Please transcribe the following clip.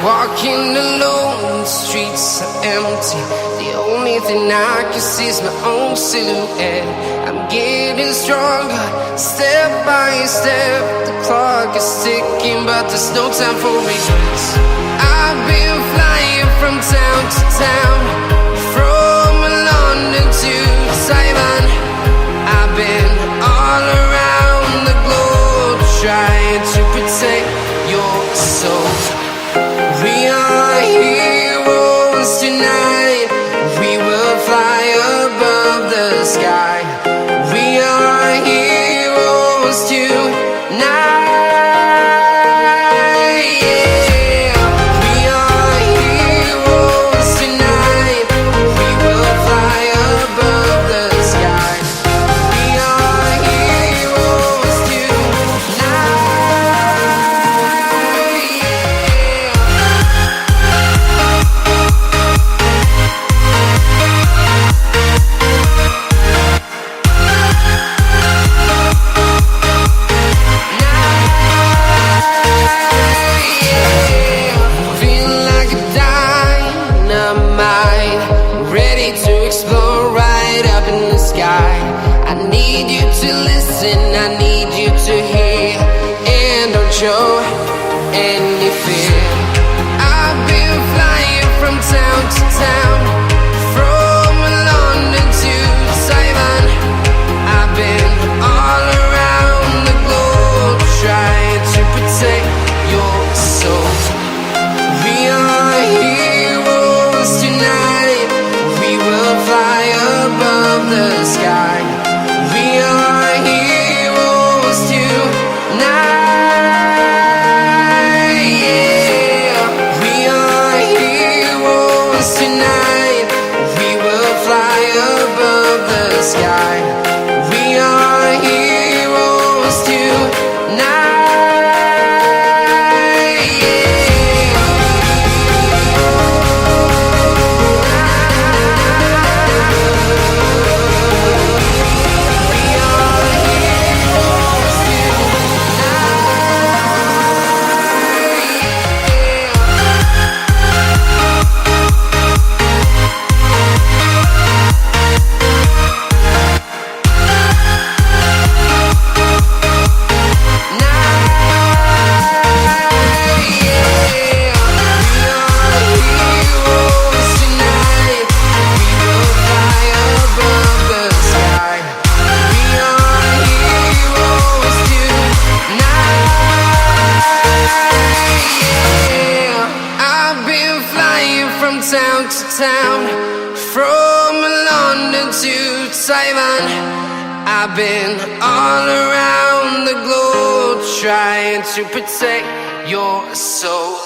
Walking alone, the streets are empty. The only thing I can see is my own silhouette. I'm getting stronger, step by step. The clock is ticking, but there's no time for regrets. I've been flying from town to town, from London to Taiwan. I've been all around the globe, trying to protect your soul. We are heroes tonight. We will fly above the sky. We are heroes tonight. Yeah. We are heroes tonight. We will fly above the sky. We are heroes tonight. I need you to listen, I need you to hear, and don't show any fear. I've been flying from town to town, from London to Taiwan. I've been all around the globe, trying to protect your soul. We are heroes tonight. We will fly above the sky. We are heroes tonight. Yeah. We are heroes tonight. We will fly above the sky. We are heroes tonight. Town to town, from London to Taiwan. I've been all around the globe, trying to protect your soul.